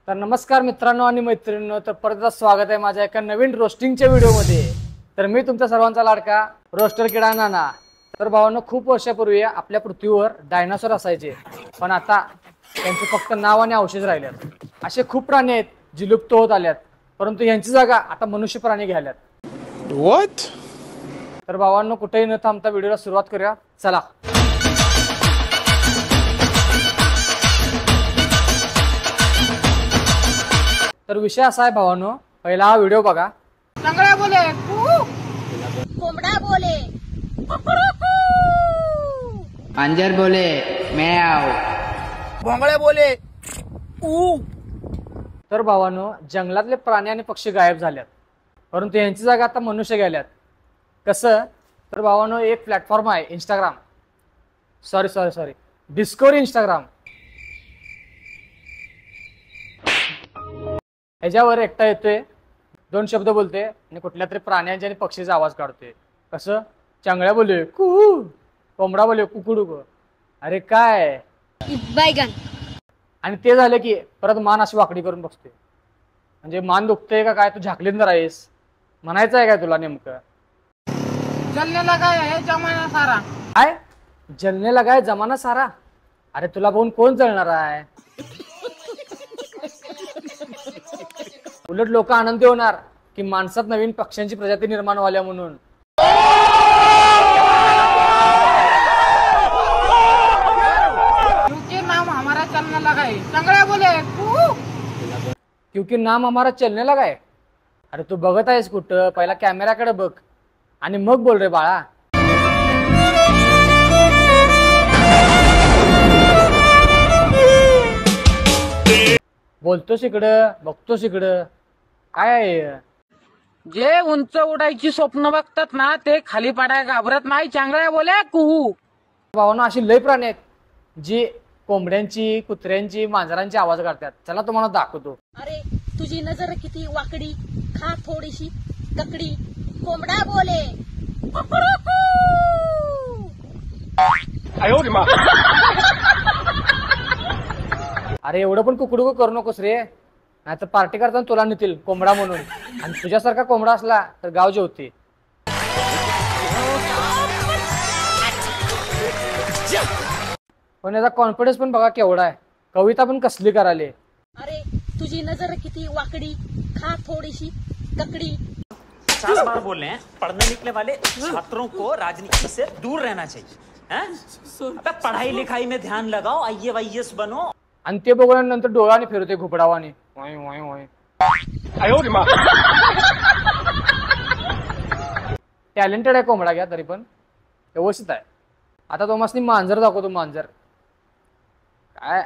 तर नमस्कार मित्रांनो आणि मैत्रिणींनो, तर परत एकदा स्वागत आहे माझ्या एका नवीन रोस्टिंगच्या व्हिडिओमध्ये। तर मी तुमचा सर्वांचा लाडका रोस्टर किडा नाना। तर भावांनो, खूप वर्षापूर्वी आपल्या पृथ्वीवर डायनासोर असायचे, पण आता त्यांचे फक्त नाव आणि अवशेष राहिलेत। असे खूप प्राणी आहेत जे लुप्त होत आलेत, परंतु यांची जागा आता मनुष्य प्राणी घ्यायल्यात। व्हॉट? तर भावांनो, कुठेही न थांबता व्हिडिओला सुरुवात करूया, चला। तर विषय असा आहे भावांनो, पहिला हा व्हिडिओ बघा। लंगड़ा बोले कोमड़ा बोले अंजर बोले मैं आओ। भोंगळे बोले ऊ। तर भावांनो, जंगलातले प्राणी आणि पक्षी गायब झाल्यात, परंतु यांची जागा आता मनुष्य घ्यायल्यात। कसं? तर भावांनो, एक प्लॅटफॉर्म आहे इंस्टाग्राम, सॉरी डिस्कवरी इंस्टाग्राम। ह्याच्यावर एकटा येतोय, दोन शब्द बोलते आणि कुठल्या तरी प्राण्यांचे आणि पक्षीचा आवाज काढतोय। कसं? चंगळ्या बोले कू, कोंबडा बोले कुकुडू। अरे काय बैगन। आणि ते झालं की परत मान अशी वाकडी करून बसते, म्हणजे मान दुखते का काय, तू झाकलींदर आहेस म्हणायचं आहे काय तुला नेमकं? जलने लगा है जमाना सारा। काय जलने लगाय जमाना सारा? अरे तुला बघून कोण जळणार आहे? उलट लोक आनंदी होणार की माणसात नवीन पक्ष्यांची प्रजाती निर्माण व्हाल्या म्हणून। क्योंकि नाम हमारा चलने लगा है। लंगड़ा बोले ऊ। क्योंकि नाम हमारा चलने लगा है। अरे तू बघत आहेस कुठं? पहिला कॅमेऱ्याकडे बघ आणि मग बोल रे बाळा। बोलतोस इकडं, बघतोस इकडं, काय आहे? जे उंच उडायची स्वप्न बघतात ना, ते खाली पडायला घाबरत नाही। चांगल्या बोले कुहू। भावांनो, अशी लय प्राणी आहेत जी कोंबड्यांची, कुत्र्यांची, मांजरांची आवाज काढतात। चला तुम्हाला दाखवतो। अरे तुझी नजर किती वाकडी, खा थोडीशी ककडी। कोंबडा बोले अरे एवढं पण कुकडू करू नकोस रे, नाही तर पार्टी करताना तुला नेतील कोंबडा म्हणून, आणि तुझ्यासारखा कोंबडा असला तर गाव जेवते। पण याचा कॉन्फिडन्स पण बघा केवढा आहे, कविता पण कसली करायले। अरे तुझी नजर किती वाकडी, खा थोडीशी ककडी। 50 बार बोल रहे हैं, पढ़ने निकले वाले छात्रों को राजनीति से दूर रहना चाहिए। हैं? अबे पढ़ाई लिखाई में ध्यान लगाओ, IAS बनो। आणि ते बघल्यानंतर डोळ्याने फिरते घुपडावाने, वाय वाय वाय। टॅलेंटेड आहे कोंबडा, घ्या तरी पण व्यवस्थित आहे। आता तुम्हाला मांजर दाखवतो, मांजर काय।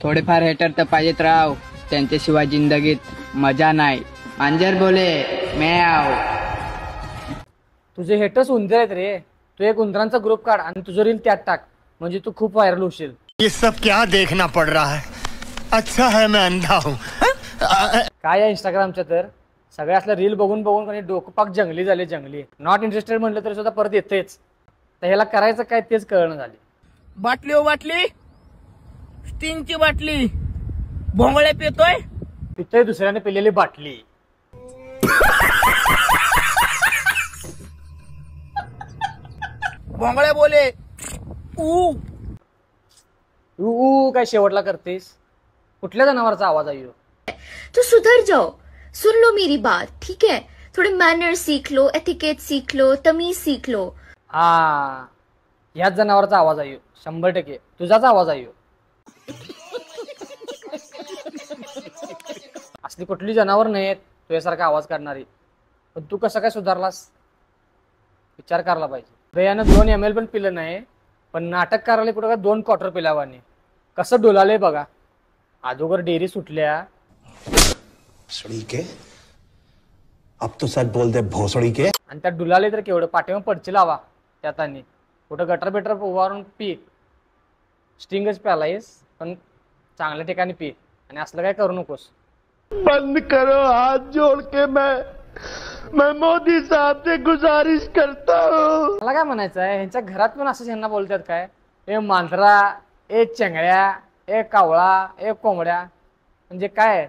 थोडेफार हेटर तर पाहिजेत राव, त्यांच्याशिवाय जिंदगीत मजा नाही। अंजर बोले मैं आओ। तुझे हेटर्स उंदर आहेत रे, तू एक उंदरांचा ग्रुप काढ आणि तुझं रील त्यात टाक, म्हणजे तू खूप व्हायरल होशील। ये सब क्या देखना पड़ रहा है? अच्छा है मैं अंधा हूँ। काय आहे इंस्टाग्रामच्या तर सगळ्या असल्या रील बघून बघून कोणी डोकं पाक जंगली झाले, जंगली। नॉट इंटरेस्टेड म्हटलं तरी सुद्धा परत येतेच, तर ह्याला करायचं काय तेच कळणं झाले। बाटली ओ बाटली, स्टिंगची बाटली, भोंगळे पितोय। पितोय दुसऱ्याने पिलेली बाटली। भोंगळे बोले ऊ। ऊ काय शेवटला करतेस? कुठल्या जनावरचा आवाज आहे ह्यो? तो सुधर जाओ, सुन लो मेरी बात, ठीक है? थोड़े मैनर सीख लो, एथिकेट सीख लो, तमीज सीख लो। हा, याच जनावरचा आवाज आहे ह्यो, 100% तुझाच आवाज आहे ह्यो। असली कुठली जनावर नाहीत तुझ्यासारखा आवाज करणारी, पण तू कसं काय सुधारलास? विचार करायला पाहिजे। यानं 2 ml पण पिलं नाही, पण नाटक करायला पुढे 2 क्वार्टर पिल्यावाने कसं डोलाले बघा। अगोदर डेअरी सुटल्या, भोसड़ी के, अब तो सच बोल दे भोसड़ी के। आणि त्या डुलाले तर केवढं पाठीमा पडची लावा त्यात, आणि कुठं गटर बेटर उभारून पी। स्टिंगच प्यालायस पण चांगल्या ठिकाणी पी, आणि असलं काय करू नकोस। बंद करो हाथ जोड़ के, मैं मोदी साहब से गुजारिश करता हूँ। मला काय म्हणायचं आहे, ह्यांच्या घरात पण असं ह्यांना बोलतात काय, ए मांजरा, ए चेंगळ्या, ए कावळा, ए कोंबड्या, म्हणजे काय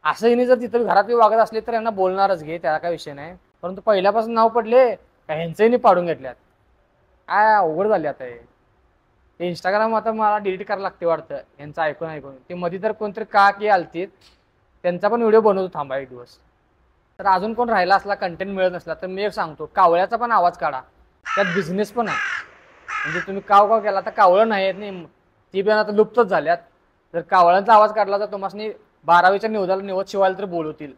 असं हिने जर तिथं घरात वागत असले तर यांना बोलणारच घे, त्याला काय विषय नाही. परंतु पहिल्यापासून नाव पडले का ह्यांचंही पाडून घेतल्यात. काय अवघड झाले आता हे इंस्टाग्राम आता मला डिलीट करायला लागते वाटतं यांचं ऐकून ऐकून. ते मध्ये तर कोणतरी का की आलतीत त्यांचा पण व्हिडिओ बनवतो थांबा एक दिवस. तर अजून कोण राहिला असला कंटेंट मिळत नसला तर मी एक सांगतो, कावळ्याचा पण आवाज काढा, त्यात बिझनेस पण आहे. म्हणजे तुम्ही काव काव केला तर कावळं नाही नाही ती पण आता लुप्तच झाल्यात. जर कावळ्यांचा आवाज काढला तर तुम्हाला 12वीच्या निवदाला निवत शिवायला तर बोलवतील.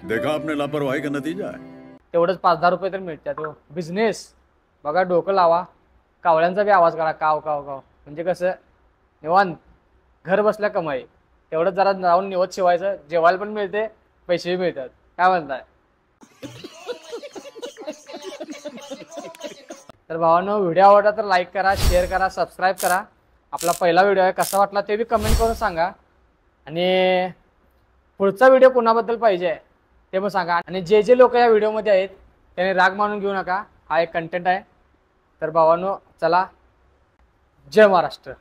देखा आपने लापरवाही का नतीजा है. तेवढंच 5-10 रुपये तर मिळतात. हो बिझनेस बघा, डोकं लावा. कावळ्यांचा बी आवाज काढा, काव काव काव. म्हणजे कसं निवांत घर बसल्या कमाई. तेवढंच जरा जाऊन निवत शिवायचं, जेवायला पण मिळते, पैसेही मिळतात. काय म्हणताय? तर भावांनो, व्हिडिओ आवडला तर लाईक करा, शेअर करा, सबस्क्राईब करा. आपला पहिला व्हिडिओ आहे, कसा वाटला ते बी कमेंट करून सांगा. आणि पुढचा व्हिडिओ कोणाबद्दल पाहिजे ते पण सांगा. आणि जे जे लोक या व्हिडिओमध्ये आहेत त्याने राग मानून घेऊ नका, हा एक कंटेंट आहे. तर भावांनो चला, जय महाराष्ट्र.